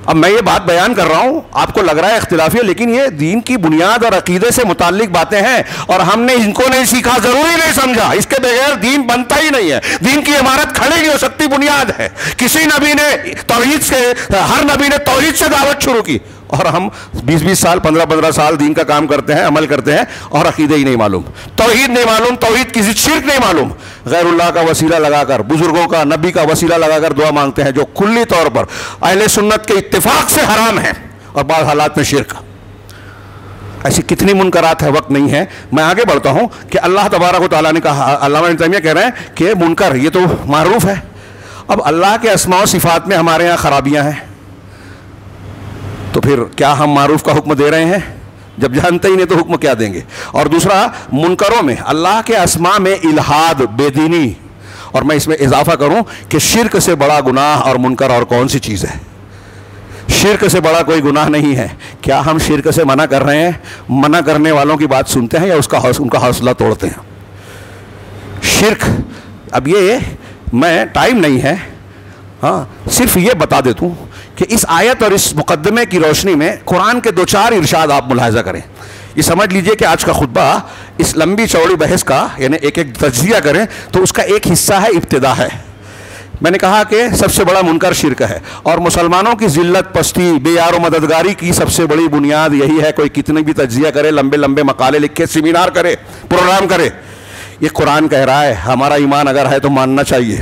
اب میں یہ بات بیان کر رہا ہوں, آپ کو لگ رہا ہے اختلافی ہے, لیکن یہ دین کی بنیاد اور عقیدے سے متعلق باتیں ہیں, اور ہم نے ان کو نہیں سیکھا, ضروری نہیں سمجھا. اس کے بغیر دین بنتا ہی نہیں ہے. دین کی عمارت کھڑی نہیں ہو سکتی, بنیاد ہے. کسی نبی نے توحید سے, ہر نبی نے توحید سے دعوت شروع کی, اور ہم 20 سال 15 سال دین کا کام کرتے ہیں, عمل کرتے ہیں, اور عقیدے ہی نہیں معلوم, توحید نہیں معلوم, توحید کسی شرک نہیں معلوم. غیر اللہ کا وسیلہ لگا کر, بزرگوں کا, نبی کا وسیلہ لگا کر دعا مانگتے ہیں, جو کلی طور پر اہل سنت کے اتفاق سے حرام ہے, اور بعض حالات میں شرک. ایسی کتنی منکرات ہے, وقت نہیں ہے. میں آگے بڑھتا ہوں کہ اللہ تبارک و تعالیٰ نے کہا, علامہ ابن تیمیہ کہہ رہے ہیں کہ منکر یہ تو معروف ہے. اب اللہ کے اسماء و صفات میں ہمارے یہاں خرابیاں ہیں, تو پھر کیا ہم معروف کا حکم دے رہے ہیں؟ جب جانتے ہی نہیں تو حکم کیا دیں گے؟ اور دوسرا, منکروں میں اللہ کے اسماء میں الحاد, بے دینی, اور میں اس میں اضافہ کروں کہ شرک سے بڑا گناہ اور منکر اور کون سی چیز ہے؟ شرک سے بڑا کوئی گناہ نہیں ہے. کیا ہم شرک سے منع کر رہے ہیں؟ منع کرنے والوں کی بات سنتے ہیں یا ان کا حوصلہ توڑتے ہیں؟ شرک، اب یہ میں ٹائم نہیں ہے، ہاں صرف یہ بتا دیتا ہوں کہ اس آیت اور اس مقدمے کی روشنی میں قرآن کے 2-4 ارشاد آپ ملاحظہ کریں. یہ سمجھ لیجئے کہ آج کا خطبہ اس لمبی چوڑی بحث کا یعنی ایک تجزیہ کریں تو اس کا ایک حصہ ہے ابتدا ہے. میں نے کہا کہ سب سے بڑا منکر شرک ہے، اور مسلمانوں کی ذلت، پستی، بے یار و مددگاری کی سب سے بڑی بنیاد یہی ہے. کوئی کتنے بھی تجزیہ کرے، لمبے لمبے مقالے لکھے، سیمینار کرے، پروگرام کرے، یہ قرآن کہہ رہا ہے. ہمارا ایمان اگر ہے تو ماننا چاہیے.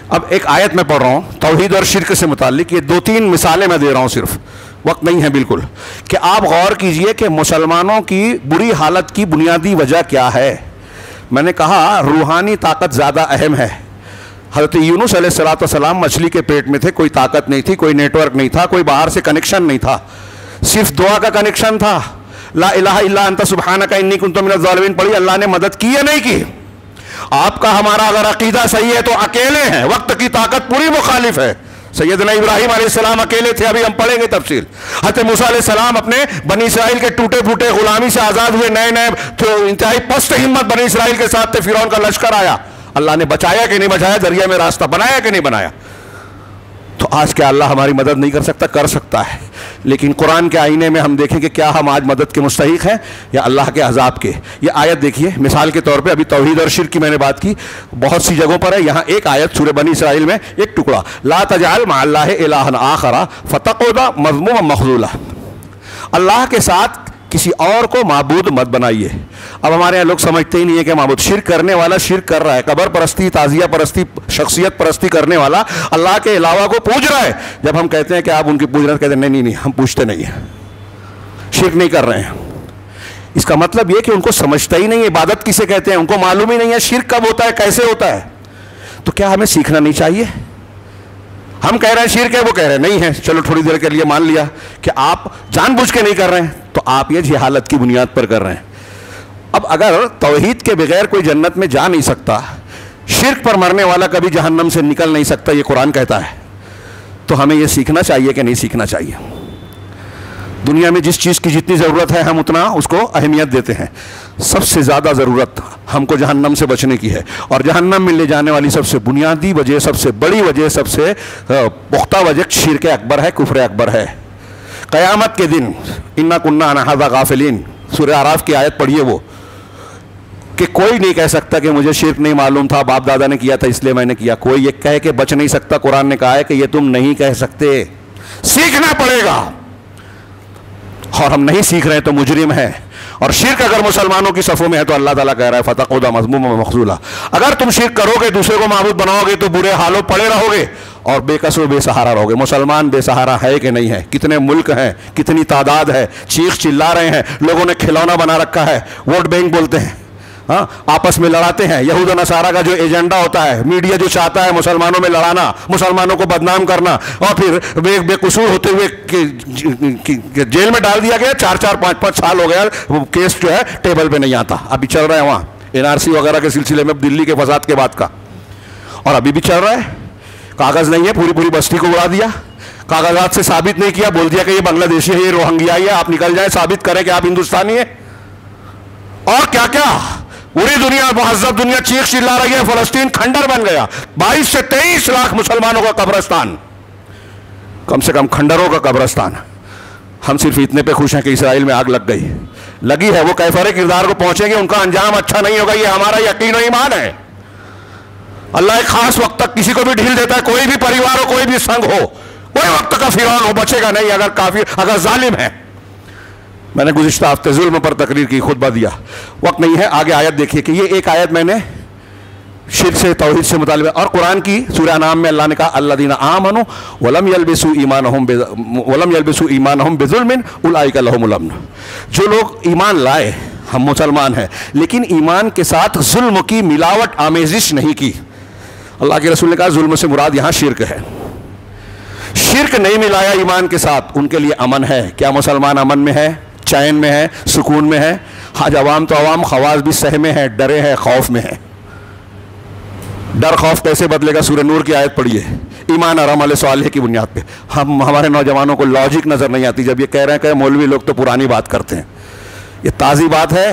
اب ایک آیت میں پڑھ رہا ہوں توحید اور شرک سے متعلق، یہ 2-3 مثالیں میں دے رہا ہوں، صرف وقت نہیں ہے بالکل، کہ آپ غور کیجئے کہ مسلمانوں کی بری حالت کی بنیادی وجہ کیا ہے. میں نے کہا روحانی طاقت زیادہ اہم ہے. حضرت یونس علیہ السلام مچھلی کے پیٹ میں تھے، کوئی طاقت نہیں تھی، کوئی نیٹ ورک نہیں تھا، کوئی باہر سے کنیکشن نہیں تھا، صرف دعا کا کنیکشن تھا. لا الہ الا انت سبحانک انی کنت من الظالمین پڑھی، اللہ نے مدد کی یا نہیں کی؟ آپ کا ہمارا اگر عقیدہ صحیح ہے تو اکیلے ہیں، وقت کی طاقت پوری مخالف ہے. سیدنا ابراہیم علیہ السلام اکیلے تھے، ابھی ہم پڑھیں گے تفصیل. حضرت موسیٰ علیہ السلام اپنے بنی اسرائیل کے ٹوٹے پھوٹے غلامی سے آزاد ہوئے، نئے نئے انتہائی پست ہمت بنی اسرائیل کے ساتھ تھے. فرعون کا لشکر آیا، اللہ نے بچایا کہ نہیں بچایا؟ دریا میں راستہ بنایا کہ نہیں بنایا؟ تو آج کیا اللہ ہماری مدد نہیں کر سکتا؟ کر سکتا ہے. لیکن قرآن کے آئینے میں ہم دیکھیں کہ کیا ہم آج مدد کے مستحق ہیں یا اللہ کے عذاب کے. یہ آیت دیکھیے مثال کے طور پہ، ابھی توحید اور شرک کی میں نے بات کی، بہت سی جگہوں پر ہے. یہاں ایک آیت سورہ بنی اسرائیل میں ایک ٹکڑا، لا تجعل مع اللہ الہا آخر فتقعد مذموما مخذولا، اللہ کے ساتھ کسی اور کو معبود مت بنائیے. اب ہمارے یہاں لوگ سمجھتے ہی نہیں ہے کہ معبود، شرک کرنے والا شرک کر رہا ہے، قبر پرستی، تعزیہ پرستی، شخصیت پرستی کرنے والا اللہ کے علاوہ کو پوج رہا ہے. جب ہم کہتے ہیں کہ آپ ان کی پوج رہے ہیں، کہتے ہیں نہیں ہم پوچھتے نہیں ہیں، شرک نہیں کر رہے ہیں. اس کا مطلب یہ کہ ان کو سمجھتا ہی نہیں ہے عبادت کسے کہتے ہیں، ان کو معلوم ہی نہیں ہے شرک کب ہوتا ہے، کیسے ہوتا ہے. تو کیا ہمیں سیکھنا نہیں چاہیے؟ ہم کہہ رہے ہیں شرک ہے، وہ کہہ رہے ہیں نہیں ہے، چلو تھوڑی دیر کے لیے مان لیا کہ آپ جان بوجھ کے نہیں کر رہے ہیں، تو آپ یہ جہالت کی بنیاد پر کر رہے ہیں. اب اگر توحید کے بغیر کوئی جنت میں جا نہیں سکتا، شرک پر مرنے والا کبھی جہنم سے نکل نہیں سکتا، یہ قرآن کہتا ہے، تو ہمیں یہ سیکھنا چاہیے کہ نہیں سیکھنا چاہیے؟ دنیا میں جس چیز کی جتنی ضرورت ہے ہم اتنا اس کو اہمیت دیتے ہیں. سب سے زیادہ ضرورت ہم کو جہنم سے بچنے کی ہے، اور جہنم میں لے جانے والی سب سے بنیادی وجہ، سب سے بڑی وجہ، سب سے پختہ وجہ شرک اکبر ہے، کفر اکبر ہے. قیامت کے دن انا کنا عن ھذا غافلین، سورہ اعراف کی آیت پڑھیے، وہ کہ کوئی نہیں کہہ سکتا کہ مجھے شرک نہیں معلوم تھا، باپ دادا نے کیا تھا اس لیے میں نے کیا. کوئی یہ کہہ کے بچ نہیں سکتا. قرآن نے کہا ہے کہ یہ تم نہیں کہہ سکتے، سیکھنا پڑے گا، اور ہم نہیں سیکھ رہے تو مجرم ہیں. اور شرک اگر مسلمانوں کی صفوں میں ہے تو اللہ تعالیٰ کہہ رہا ہے فتقعد مذموما مخذولا. اگر تم شرک کرو گے، دوسرے کو معبود بناؤ گے تو برے حالوں پڑے رہو گے اور بے کس و بے سہارا رہو گے. مسلمان بے سہارا ہے کہ نہیں ہے؟ کتنے ملک ہیں، کتنی تعداد ہے، چیخ چلا رہے ہیں، لوگوں نے کھلونا بنا رکھا ہے، ووٹ بینک بولتے ہیں، ہاں آپس میں لڑاتے ہیں. یہود و نصارہ کا جو ایجنڈا ہوتا ہے، میڈیا جو چاہتا ہے مسلمانوں میں لڑانا، مسلمانوں کو بدنام کرنا، اور پھر بے قصور ہوتے ہوئے جیل میں ڈال دیا گیا. 4-4 5-5 سال ہو گیا، وہ کیس جو ہے ٹیبل پہ نہیں آتا. ابھی چل رہا ہے وہاں NRC وغیرہ کے سلسلے میں، دلی کے فساد کے بعد کا، اور ابھی بھی چل رہا ہے. کاغذ نہیں ہے، پوری بستی کو اڑا دیا، کاغذات سے ثابت نہیں کیا، بول دیا کہ یہ بنگلہ دیشی ہے، یہ روہنگیائی ہے، آپ نکل جائیں، ثابت کریں کہ آپ ہندوستانی ہیں. اور کیا کیا پوری دنیا، مہذب دنیا چیخ چلا رہی ہے. فلسطین کھنڈر بن گیا، 22 سے 23 لاکھ مسلمانوں کا قبرستان، کم سے کم کھنڈروں کا قبرستان. ہم صرف اتنے پہ خوش ہیں کہ اسرائیل میں آگ لگی ہے. وہ کیفر کردار کو پہنچیں گے، ان کا انجام اچھا نہیں ہوگا، یہ ہمارا یقین و ایمان ہے. اللہ ایک خاص وقت تک کسی کو بھی ڈھیل دیتا ہے، کوئی بھی پریوار ہو، کوئی بھی سنگ ہو، کوئی وقت کا فرعون ہو، بچے گا نہیں اگر کافر، اگر ظالم ہے. میں نے گزشتہ ہفتے ظلم پر تقریر کی، خطبہ دیا، وقت نہیں ہے. آگے آیت دیکھیے کہ یہ ایک آیت میں نے شرک سے، توحید سے مطالبہ. اور قرآن کی سورہ انعام میں اللہ نے کہا الذین آمنوا ولم یلبسوا ایمانہم بظلم اولئک لہم الامن. جو لوگ ایمان لائے، ہم مسلمان ہیں، لیکن ایمان کے ساتھ ظلم کی ملاوٹ آمیزش نہیں کی. اللہ کے رسول نے کہا ظلم سے مراد یہاں شرک ہے. شرک نہیں ملایا ایمان کے ساتھ، ان کے لیے امن ہے. کیا مسلمان امن میں ہے، چین میں ہے، سکون میں ہے؟ آج عوام تو عوام، خواص بھی سہمے ہیں، ڈرے ہیں، خوف میں ہیں. ڈر خوف کیسے بدلے گا؟ سورہ نور کی آیت پڑھیے، ایمان اور عمل صالح کی بنیاد پہ. ہمارے نوجوانوں کو لاجک نظر نہیں آتی جب یہ کہہ رہے ہیں کہ مولوی لوگ تو پرانی بات کرتے ہیں. یہ تازی بات ہے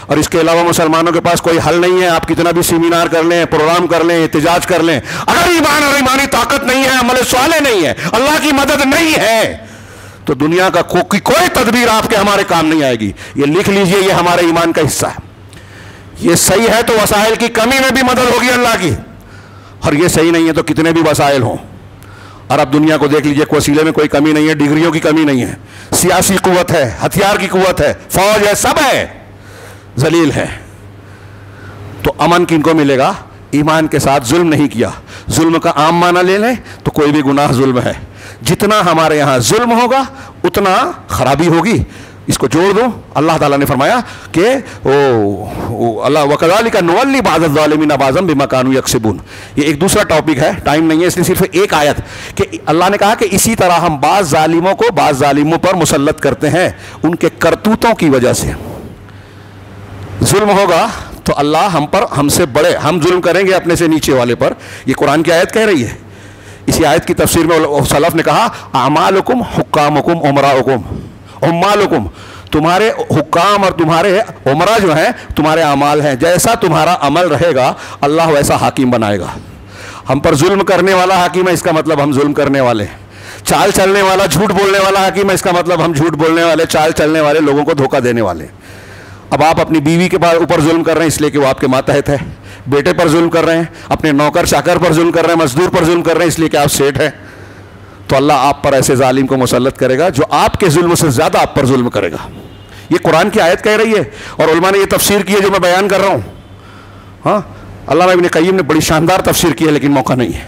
اور اس کے علاوہ مسلمانوں کے پاس کوئی حل نہیں ہے. آپ کتنا بھی سیمینار کر لیں, پروگرام کر لیں, احتجاج کر لیں, اگر ایمان اور ایمانی طاقت نہیں ہے, عمل صالح نہیں ہے, اللہ کی مدد نہیں ہے, تو دنیا کا کوئی تدبیر آپ کے ہمارے کام نہیں آئے گی. یہ لکھ لیجئے, یہ ہمارے ایمان کا حصہ ہے. یہ صحیح ہے تو وسائل کی کمی میں بھی مدد ہوگی اللہ کی, اور یہ صحیح نہیں ہے تو کتنے بھی وسائل ہوں. اور اب دنیا کو دیکھ لیجئے, وسیلے میں کوئی کمی نہیں ہے, ڈگریوں کی کمی نہیں ہے, سیاسی قوت ہے, ہتھیار کی قوت ہے, فوج ہے, سب ہے, ذلیل ہے. تو امن کن کو ملے گا؟ ایمان کے ساتھ ظلم نہیں کیا. ظلم کا عام معنی لے لیں تو کوئی بھی گناہ ظلم ہے. جتنا ہمارے یہاں ظلم ہوگا اتنا خرابی ہوگی. اس کو جوڑ دو. اللہ تعالیٰ نے فرمایا کہ اللہ وَكَذَلِكَ نُوَلِّي بَعْضَ الظَّالِمِينَ بَعْضًا بِمَا كَانُوا يَكْسِبُونَ. یہ ایک دوسرا ٹاپک ہے, ٹائم نہیں ہے اس لیے صرف ایک آیت کہ اللہ نے کہا کہ اسی طرح ہم بعض ظالموں کو بعض ظالموں پر مسلط کرتے ہیں ان کے کرتوتوں کی وجہ سے. ظلم ہوگا تو اللہ ہم سے بڑے, ہم ظلم کریں گے اپنے سے نیچے والے پر. یہ قرآن کی آیت کہہ رہی ہے. اسی آیت کی تفسیر میں سلف نے کہا اعمالکم حکامکم امراؤکم عمالکم, تمہارے حکام اور تمہارے عمرہ جو ہیں تمہارے اعمال ہیں. جیسا تمہارا عمل رہے گا اللہ ویسا حاکم بنائے گا. ہم پر ظلم کرنے والا حاکم ہے, اس کا مطلب ہم ظلم کرنے والے. چال چلنے والا, جھوٹ بولنے والا حاکم ہے, اس کا مطلب ہم جھوٹ بولنے والے, چال چلنے والے, لوگوں کو دھوکہ دینے والے. اب آپ اپنی بیوی کے اوپر ظلم کر رہے ہیں اس لیے کہ وہ آپ کے ماتحت ہے, بیٹے پر ظلم کر رہے ہیں, اپنے نوکر چاکر پر ظلم کر رہے ہیں, مزدور پر ظلم کر رہے ہیں اس لیے کہ آپ سیٹ ہیں, تو اللہ آپ پر ایسے ظالم کو مسلط کرے گا جو آپ کے ظلم سے زیادہ آپ پر ظلم کرے گا. یہ قرآن کی آیت کہہ رہی ہے اور علماء نے یہ تفسیر کی ہے جو میں بیان کر رہا ہوں. ہاں, علامہ ابن قیم نے بڑی شاندار تفسیر کی ہے لیکن موقع نہیں ہے.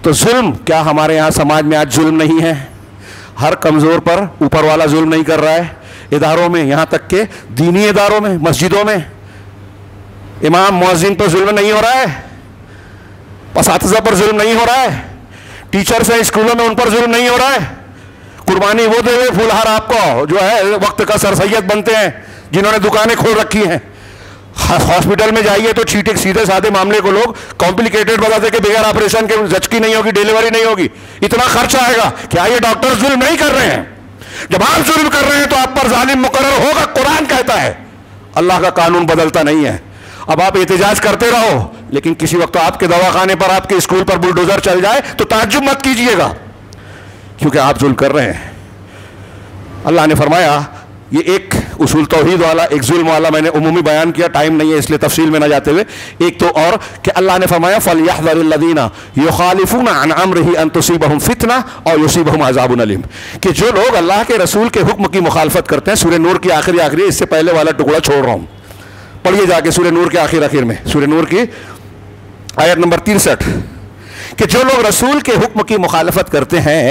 تو ظلم, کیا ہمارے یہاں سماج میں آج ظلم نہیں ہے؟ ہر کمزور پر اوپر والا ظلم نہیں کر رہا ہے. اداروں میں, یہاں تک کہ دینی اداروں میں, مسجدوں میں امام مؤذن پر ظلم نہیں ہو رہا ہے, اساتذہ پر ظلم نہیں ہو رہا ہے, ٹیچرز ہیں اسکولوں میں ان پر ظلم نہیں ہو رہا ہے. قربانی وہ دے ہوئے پھولہار آپ کو جو ہے وقت کا سر سید بنتے ہیں جنہوں نے دکانیں کھول رکھی ہیں. ہاسپٹل میں جائیے تو چھیٹے سیدھے سادے معاملے کو لوگ کمپلیکیٹڈ بتاتے کہ بغیر آپریشن کے زچگی نہیں ہوگی, ڈیلیوری نہیں ہوگی, اتنا خرچ آئے گا. کیا یہ ڈاکٹر ظلم نہیں کر رہے ہیں؟ جب آپ ظلم کر رہے ہیں تو آپ پر ظالم مقرر ہوگا, قرآن کہتا ہے. اللہ کا قانون بدلتا نہیں ہے. اب آپ احتجاج کرتے رہو لیکن کسی وقت آپ کے دواخانے پر, آپ کے اسکول پر بلڈوزر چل جائے تو تعجب مت کیجئے گا, کیونکہ آپ ظلم کر رہے ہیں. اللہ نے فرمایا, یہ ایک اصول توحید والا, ایک ظلم والا میں نے عمومی بیان کیا, ٹائم نہیں ہے اس لیے تفصیل میں نہ جاتے ہوئے. ایک تو اور کہ اللہ نے فرمایا فَلْيَحْذَرِ الَّذِينَ يُخَالِفُونَ عَنْ أَمْرِهِ أَن تُصِيبَهُمْ فِتْنَةٌ أَوْ يُصِيبَهُمْ عَذَابٌ أَلِيمٌ. کہ جو لوگ اللہ کے رسول کے حکم کی مخالفت کرتے ہیں, سورہ نور کی آخری اس سے پہلے والا ٹکڑا چھوڑ رہا ہوں, پڑھیے جا کے سورہ نور کے آخر میں, سورہ نور کی آیت نمبر 63, کہ جو لوگ رسول کے حکم کی مخالفت کرتے ہیں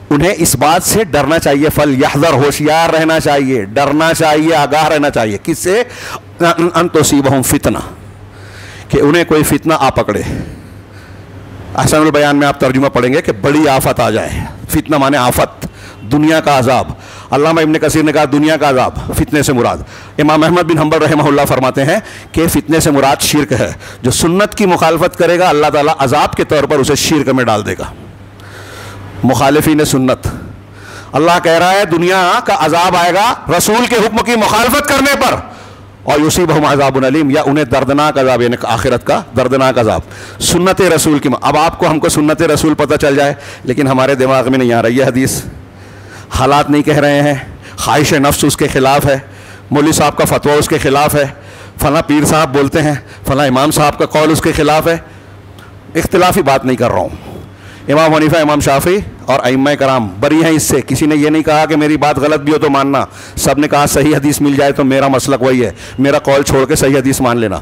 انہیں اس بات سے ڈرنا چاہیے, فَلْيَحْذَرْ, ہوشیار رہنا چاہیے, ڈرنا چاہیے, آگاہ رہنا چاہیے. کس سے؟ أَن تُصِيبَهُمْ فِتْنَةٌ, کہ انہیں کوئی فتنہ آ پکڑے. احسن البیان میں آپ ترجمہ پڑھیں گے کہ بڑی آفت آ جائے. فتنہ مانے آفت, دنیا کا عذاب. علامہ ابن کثیر نے کہا دنیا کا عذاب, فتنے سے مراد. امام احمد بن حنبل رحمہ اللہ فرماتے ہیں کہ فتنے سے مراد شرک ہے. جو سنت کی مخالفت کرے گا اللہ تعالیٰ عذاب کے طور پر اسے شرک میں ڈال دے گا. مخالفین سنت, اللہ کہہ رہا ہے دنیا کا عذاب آئے گا رسول کے حکم کی مخالفت کرنے پر, اور یصیبہم عذاب علیم, یا انہیں دردناک عذاب, یعنی آخرت کا دردناک عذاب. سنت رسول کی, اب آپ کو ہم کو سنت رسول پتہ چل جائے لیکن ہمارے دماغ میں نہیں آ رہی ہے حدیث, حالات نہیں کہہ رہے ہیں, خواہش نفس اس کے خلاف ہے, مولوی صاحب کا فتویٰ اس کے خلاف ہے, فلاں پیر صاحب بولتے ہیں, فلاں امام صاحب کا قول اس کے خلاف ہے. اختلافی بات نہیں کر رہا ہوں. امام حنیفہ, امام شافعی اور ائمہ کرام بری ہیں اس سے. کسی نے یہ نہیں کہا کہ میری بات غلط بھی ہو تو ماننا, سب نے کہا صحیح حدیث مل جائے تو میرا مسلک وہی ہے, میرا قول چھوڑ کے صحیح حدیث مان لینا,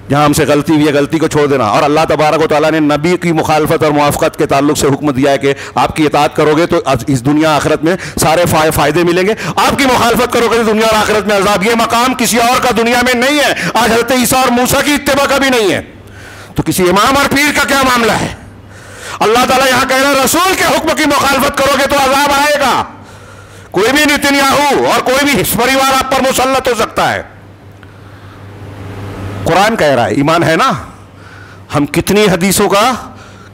جہاں ہم سے غلطی ہوئی ہے غلطی کو چھوڑ دینا. اور اللہ تبارک و تعالیٰ نے نبی کی مخالفت اور موافقت کے تعلق سے حکم دیا ہے کہ آپ کی اطاعت کرو گے تو اس دنیا آخرت میں سارے فائدے ملیں گے, آپ کی مخالفت کرو گے تو دنیا اور آخرت میں عذاب. یہ مقام کسی اور کا دنیا میں نہیں ہے. آج حضرت عیسیٰ اور موسیٰ کی اتباع کا بھی نہیں ہے, تو کسی امام اور پیر کا کیا معاملہ ہے؟ اللہ تعالیٰ یہاں کہہ رہا ہے رسول کے حکم کی مخالفت کرو گے تو عذاب آئے گا. کوئی بھی نتنیاہو اور کوئی بھی پریوار آپ پر مسلط ہو سکتا ہے. قرآن کہہ رہا ہے, ایمان ہے نا. ہم کتنی حدیثوں کا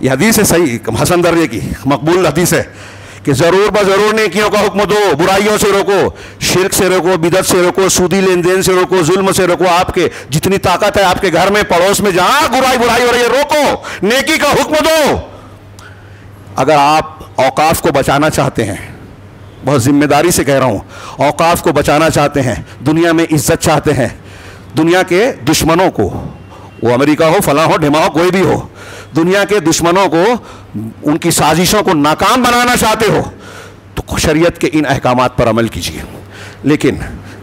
یہ حدیث ہے صحیح حسن درجے کی مقبول حدیث ہے کہ ضرور بضرور نیکیوں کا حکم دو، برائیوں سے روکو، شرک سے روکو، بدعت سے روکو، سودی لین دین سے روکو، ظلم سے روکو، آپ کے جتنی طاقت ہے آپ کے گھر میں پڑوس میں جہاں برائی ہو رہی ہے روکو، نیکی کا حکم دو۔ اگر آپ اوقاف کو بچانا چاہتے ہیں، بہت ذمہ داری سے کہہ رہا ہوں، اوقاف کو بچانا چاہتے ہیں، دنیا میں عزت چاہتے ہیں، دنیا کے دشمنوں کو، وہ امریکہ ہو، فلاں ہو، ڈھما ہو، کوئی بھی ہو، دنیا کے دشمنوں کو، ان کی سازشوں کو ناکام بنانا چاہتے ہو تو شریعت کے ان احکامات پر عمل کیجیے۔ لیکن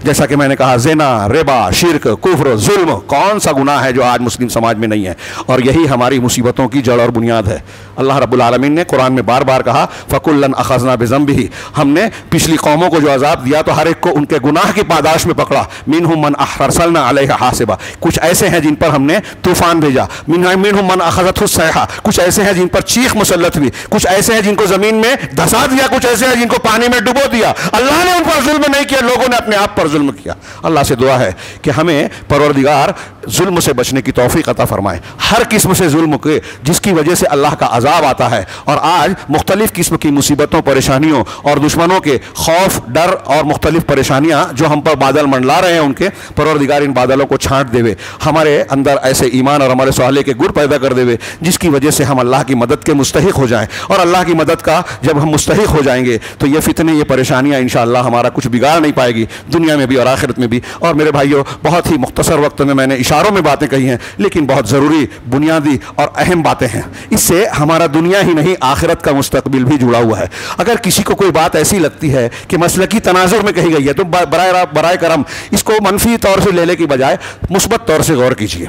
جیسا کہ میں نے کہا، زنا، ربا، شرک، کفر، ظلم، کون سا گناہ ہے جو آج مسلم سماج میں نہیں ہے؟ اور یہی ہماری مصیبتوں کی جڑ اور بنیاد ہے۔ اللہ رب العالمین نے قرآن میں بار بار کہا فَكُلًّا أَخَذْنَا بِذَنبِهِ، ہم نے پچھلی قوموں کو جو عذاب دیا تو ہر ایک کو ان کے گناہ کی پاداش میں پکڑا۔ مِنْهُمْ مَنْ أَرْسَلْنَا عَلَيْهِ حَاصِبًا، کچھ ایسے ہیں جن پر ہم نے طوفان بھیجا۔ مِنْهُمْ مَنْ أَخَذَتْهُ الصَّيْحَةُ، کچھ ایسے ہیں جن پر چیخ مسلط ہوئی، کچھ ایسے ہیں جن کو زمین میں دھسا دیا، کچھ ایسے ہیں جن کو پانی میں ڈبو دیا۔ اللہ نے ان پر ظلم نہیں کیا، لوگوں نے اپنے آپ پر ظلم کیا۔ اللہ سے دعا ہے کہ ہمیں پروردگار ظلم سے بچنے کی توفیق عطا فرمائے، ہر قسم سے ظلم کے جس کی وجہ سے اللہ کا عذاب آتا ہے۔ اور آج مختلف قسم کی مصیبتوں، پریشانیوں اور دشمنوں کے خوف، ڈر اور مختلف پریشانیاں جو ہم پر بادل منڈلا رہے ہیں، ان کے پروردگار ان بادلوں کو چھانٹ دے، ہمارے اندر ایسے ایمان اور ہمارے صالح کے گڑ پیدا کر دے جس کی وجہ سے ہم اللہ کی مدد کے مستحق ہو جائیں۔ اور اللہ کی مدد کا جب ہم مستحق ہو جائیں گے تو یہ فتنے، یہ پریشانیاں انشاءاللہ ہمارا کچھ بگاڑ نہیں پائے گی، دنیا میں بھی اور آخرت میں بھی۔ اور میرے بھائیوں، بہت ہی مختصر وقت میں نے اشاروں میں باتیں کہی ہیں، لیکن بہت ضروری، بنیادی اور اہم باتیں ہیں۔ اس سے ہمارا دنیا ہی نہیں آخرت کا مستقبل بھی جڑا ہوا ہے۔ اگر کسی کو کوئی بات ایسی لگتی ہے کہ مسلکی تناظر میں کہی گئی ہے تو برائے کرم اس کو منفی طور سے لینے کی بجائے مثبت طور سے غور کیجیے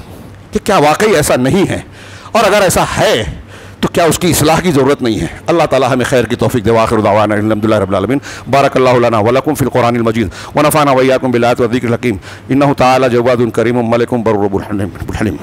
کہ کیا واقعی ایسا نہیں ہے، اور اگر ایسا ہے تو کیا اس کی اصلاح کی ضرورت نہیں ہے۔ اللہ تعالی ہمیں خیر کی توفیق دے۔ وآخر دعوانا الحمدللہ رب العالمین۔ بارک اللہ لنا ولکم فی القرآن المجید ونفعنا وإیاکم بالآیات والذکر الحکیم۔ انہ تعالی جواد کریم ملک بر الحلیم۔